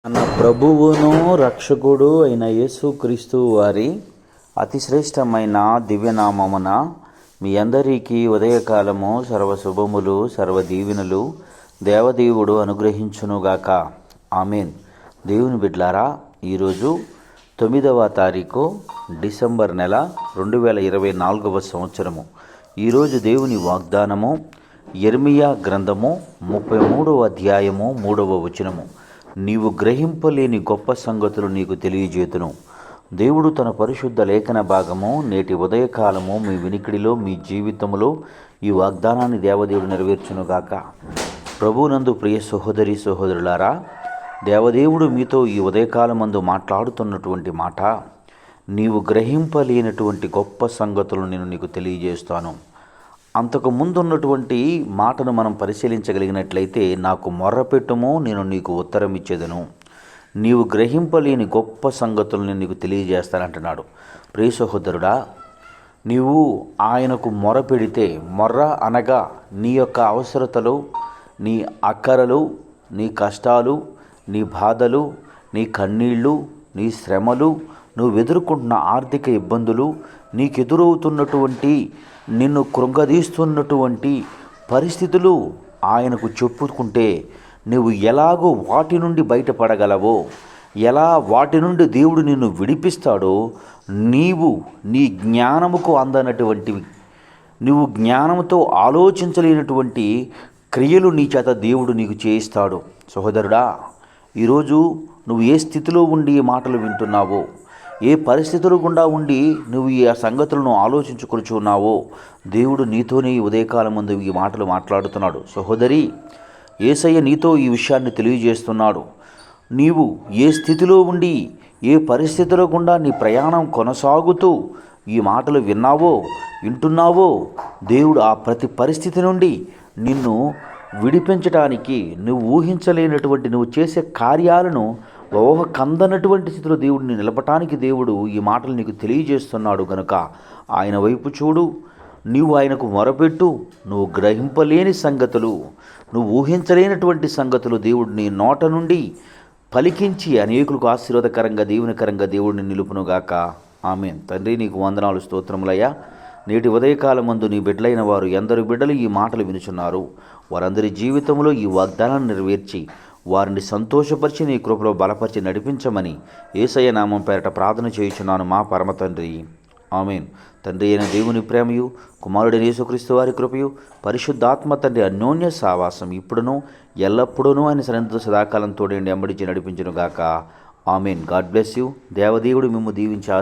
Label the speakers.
Speaker 1: మన ప్రభువును రక్షకుడు అయిన యేసుక్రీస్తు వారి అతిశ్రేష్టమైన దివ్యనామమున మీ అందరికీ ఉదయకాలము సర్వశుభములు సర్వదీవెనలు దేవదేవుడు అనుగ్రహించునుగాక. ఆమెన్. దేవుని బిడ్లారా, ఈరోజు 9వ తారీఖు డిసెంబర్ నెల 2024వ సంవత్సరము. ఈరోజు దేవుని వాగ్దానము యెర్మీయా గ్రంథము 33వ అధ్యాయము 3వ వచనము. నీవు గ్రహింపలేని గొప్ప సంగతులు నీకు తెలియజేతును. దేవుడు తన పరిశుద్ధ లేఖన భాగము నేటి ఉదయకాలము మీ వినికిడిలో మీ జీవితంలో ఈ వాగ్దానాన్ని దేవదేవుడు నెరవేర్చునుగాక. ప్రభునందు ప్రియ సహోదరి సహోదరులారా, దేవదేవుడు మీతో ఈ ఉదయకాలమందు మాట్లాడుతున్నటువంటి మాట, నీవు గ్రహింపలేనటువంటి గొప్ప సంగతులను నేను నీకు తెలియజేస్తాను. అంతకు ముందున్నటువంటి మాటను మనం పరిశీలించగలిగినట్లయితే, నాకు మొర్రపెట్టుము, నేను నీకు ఉత్తరం ఇచ్చేదను, నీవు గ్రహింపలేని గొప్ప సంగతులను నేను నీకు తెలియజేస్తానంటున్నాడు. ప్రియ సహోదరుడా, నీవు ఆయనకు మొరపెడితే, మొర్ర అనగా నీ యొక్క అవసరతలు, నీ అక్కరలు, నీ కష్టాలు, నీ బాధలు, నీ కన్నీళ్ళు, నీ శ్రమలు, నువ్వు ఎదుర్కొంటున్న ఆర్థిక ఇబ్బందులు, నీకెదురవుతున్నటువంటి నిన్ను కృంగదీస్తున్నటువంటి పరిస్థితులు ఆయనకు చెప్పుకుంటే నువ్వు ఎలాగో వాటి నుండి బయటపడగలవో, ఎలా వాటి నుండి దేవుడు నిన్ను విడిపిస్తాడో, నీవు నీ జ్ఞానముకు అందనటువంటివి, నువ్వు జ్ఞానముతో ఆలోచించలేనటువంటి క్రియలు నీ చేత దేవుడు నీకు చేయిస్తాడు. సహోదరుడా, ఈరోజు నువ్వు ఏ స్థితిలో ఉండి ఈ మాటలు వింటున్నావో, ఏ పరిస్థితులు గుండా ఉండి నువ్వు ఈ సంగతులను ఆలోచించుకొనుచున్నావో, దేవుడు నీతోనే ఈ ఉదయకాలం ముందు ఈ మాటలు మాట్లాడుతున్నాడు. సహోదరి, యేసయ్య నీతో ఈ విషయాన్ని తెలియజేస్తున్నాడు. నీవు ఏ స్థితిలో ఉండి ఏ పరిస్థితుల గుండా నీ ప్రయాణం కొనసాగుతూ ఈ మాటలు వింటున్నావో, దేవుడు ఆ ప్రతి పరిస్థితి నుండి నిన్ను విడిపించడానికి, నువ్వు ఊహించలేనటువంటి నువ్వు చేసే కార్యాలను కందనటువంటి స్థితిలో దేవుడిని నిలపటానికి దేవుడు ఈ మాటలు నీకు తెలియజేస్తున్నాడు. కనుక ఆయన వైపు చూడు, నీవు ఆయనకు మొరపెట్టు. నువ్వు గ్రహింపలేని సంగతులు, నువ్వు ఊహించలేనటువంటి సంగతులు దేవుడు నీ నోట నుండి పలికించి అనేకులకు ఆశీర్వాదకరంగా దీవెనకరంగా దేవుడిని నిలుపునుగాక. ఆమేన్. తండ్రి, నీకు వందనాలు, స్తోత్రములయ్యా. నేటి ఉదయకాలమందు నీ బిడ్డలైన వారు ఎందరు బిడ్డలు ఈ మాటలు వినుచున్నారు, వారందరి జీవితంలో ఈ వాగ్దానాన్ని నెరవేర్చి వారిని సంతోషపరిచి నీ కృపలో బలపరిచి నడిపించమని యేసయ్య నామం పేరట ప్రార్థన చేయుచున్నాను మా పరమ తండ్రి. ఆమేన్. తండ్రి అయిన దేవుని ప్రేమయు, కుమారుడైన యేసుక్రీస్తు వారి కృపయు, పరిశుద్ధాత్మ తండ్రి అన్యోన్య సావాసం ఇప్పుడును ఎల్లప్పుడూనూ ఆయన సన్నిధితో సదాకాలం తోడేండి ఎంబడించి నడిపించునుగాక. ఆమేన్. God bless you. దేవదేవుడు మిమ్ము దీవించి